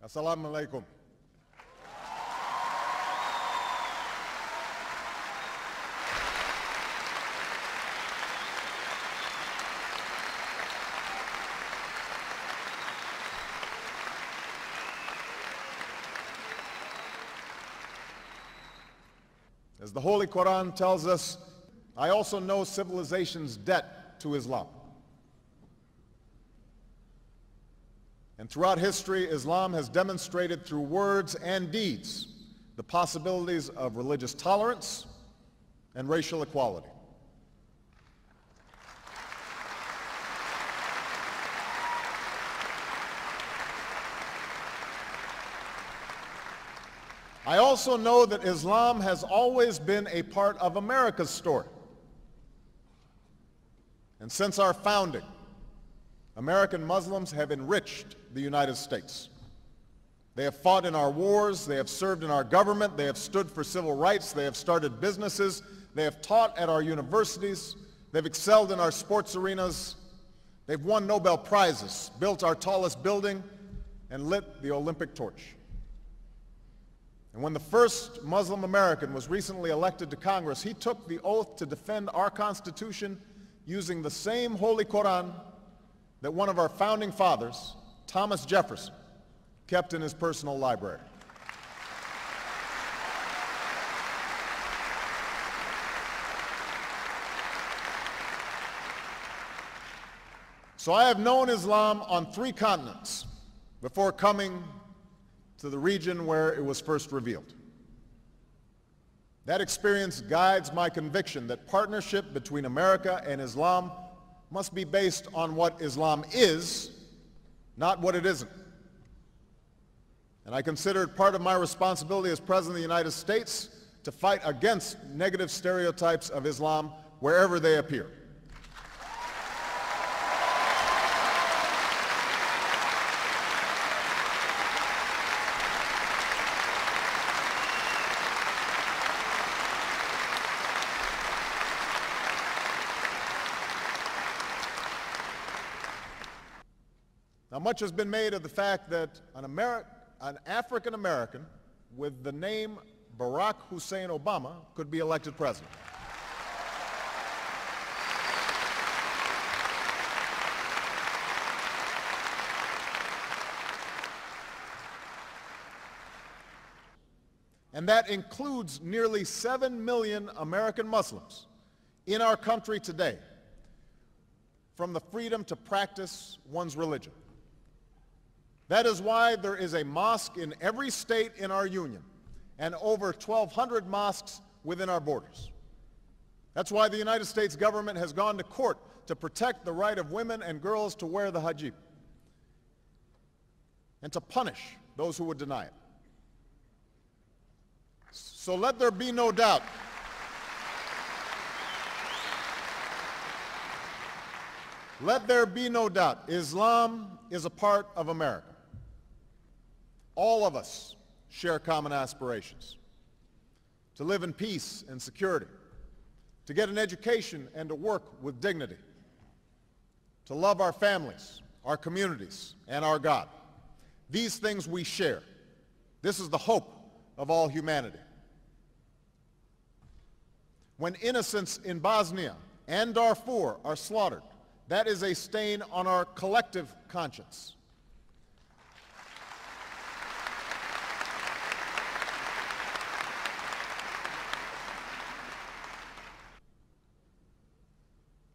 Assalamu alaikum. As the Holy Quran tells us, I also know civilization's debt to Islam. And throughout history, Islam has demonstrated through words and deeds the possibilities of religious tolerance and racial equality. I also know that Islam has always been a part of America's story. And since our founding, American Muslims have enriched the United States. They have fought in our wars, they have served in our government, they have stood for civil rights, they have started businesses, they have taught at our universities, they've excelled in our sports arenas, they've won Nobel Prizes, built our tallest building, and lit the Olympic torch. And when the first Muslim American was recently elected to Congress, he took the oath to defend our Constitution using the same Holy Quran that one of our founding fathers, Thomas Jefferson, kept in his personal library. So I have known Islam on 3 continents before coming to the region where it was first revealed. That experience guides my conviction that partnership between America and Islam must be based on what Islam is, not what it isn't. And I consider it part of my responsibility as President of the United States to fight against negative stereotypes of Islam wherever they appear. Now, much has been made of the fact that an African American with the name Barack Hussein Obama could be elected president. And that includes nearly 7 million American Muslims in our country today from the freedom to practice one's religion. That is why there is a mosque in every state in our union and over 1,200 mosques within our borders. That's why the United States government has gone to court to protect the right of women and girls to wear the hijab and to punish those who would deny it. So let there be no doubt. Let there be no doubt, Islam is a part of America. All of us share common aspirations: to live in peace and security, to get an education and to work with dignity, to love our families, our communities, and our God. These things we share. This is the hope of all humanity. When innocents in Bosnia and Darfur are slaughtered, that is a stain on our collective conscience.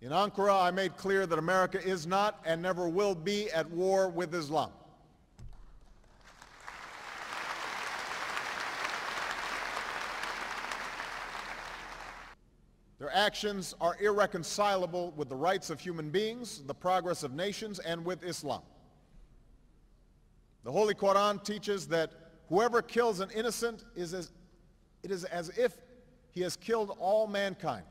In Ankara, I made clear that America is not and never will be at war with Islam. Their actions are irreconcilable with the rights of human beings, the progress of nations, and with Islam. The Holy Quran teaches that whoever kills an innocent it is as if he has killed all mankind.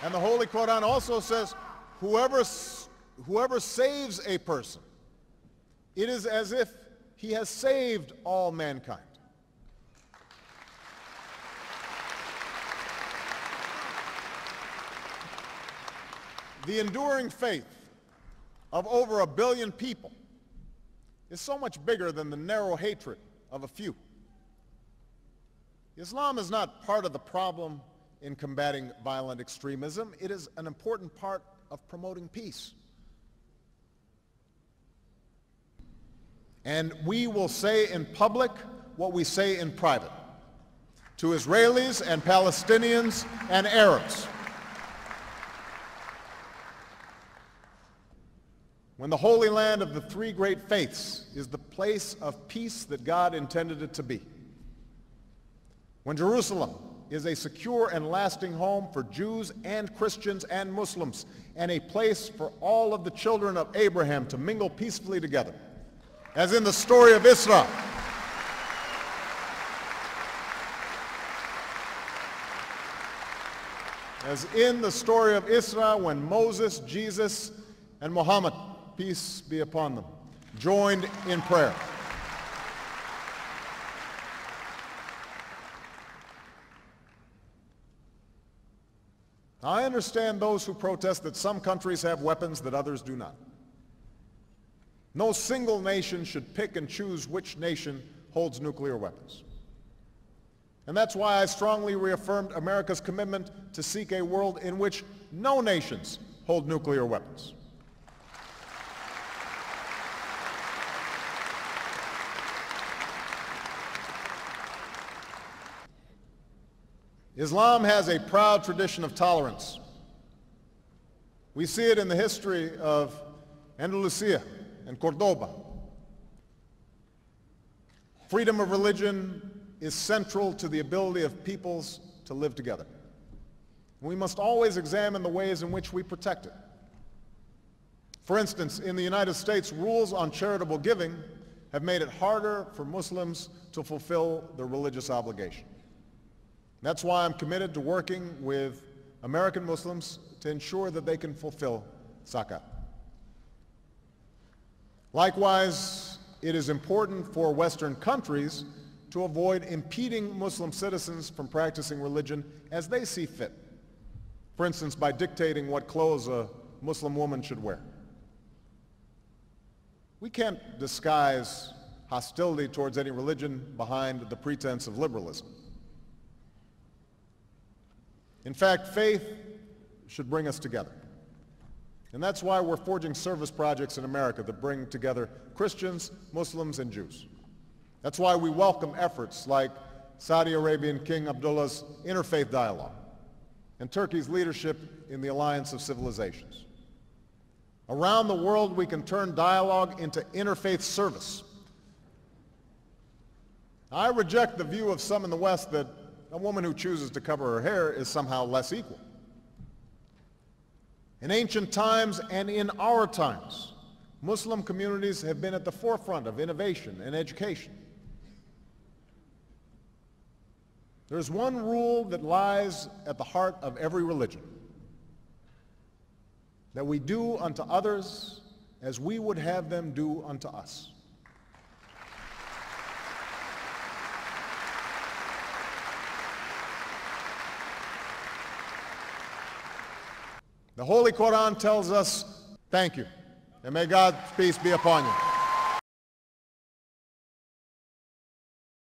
And the Holy Quran also says, whoever saves a person, it is as if he has saved all mankind. The enduring faith of over 1 billion people is so much bigger than the narrow hatred of a few. Islam is not part of the problem in combating violent extremism. It is an important part of promoting peace. And we will say in public what we say in private to Israelis and Palestinians and Arabs. When the Holy Land of the three great faiths is the place of peace that God intended it to be. When Jerusalem is a secure and lasting home for Jews and Christians and Muslims, and a place for all of the children of Abraham to mingle peacefully together, as in the story of Isra. As in the story of Isra, when Moses, Jesus, and Muhammad, peace be upon them, joined in prayer. I understand those who protest that some countries have weapons that others do not. No single nation should pick and choose which nation holds nuclear weapons. And that's why I strongly reaffirmed America's commitment to seek a world in which no nations hold nuclear weapons. Islam has a proud tradition of tolerance. We see it in the history of Andalusia and Cordoba. Freedom of religion is central to the ability of peoples to live together. We must always examine the ways in which we protect it. For instance, in the United States, rules on charitable giving have made it harder for Muslims to fulfill their religious obligation. That's why I'm committed to working with American Muslims to ensure that they can fulfill zakat. Likewise, it is important for Western countries to avoid impeding Muslim citizens from practicing religion as they see fit. For instance, by dictating what clothes a Muslim woman should wear. We can't disguise hostility towards any religion behind the pretense of liberalism. In fact, faith should bring us together. And that's why we're forging service projects in America that bring together Christians, Muslims, and Jews. That's why we welcome efforts like Saudi Arabian King Abdullah's interfaith dialogue and Turkey's leadership in the Alliance of Civilizations. Around the world, we can turn dialogue into interfaith service. I reject the view of some in the West that a woman who chooses to cover her hair is somehow less equal. In ancient times and in our times, Muslim communities have been at the forefront of innovation and education. There's one rule that lies at the heart of every religion: that we do unto others as we would have them do unto us. The Holy Quran tells us, thank you, and may God's peace be upon you.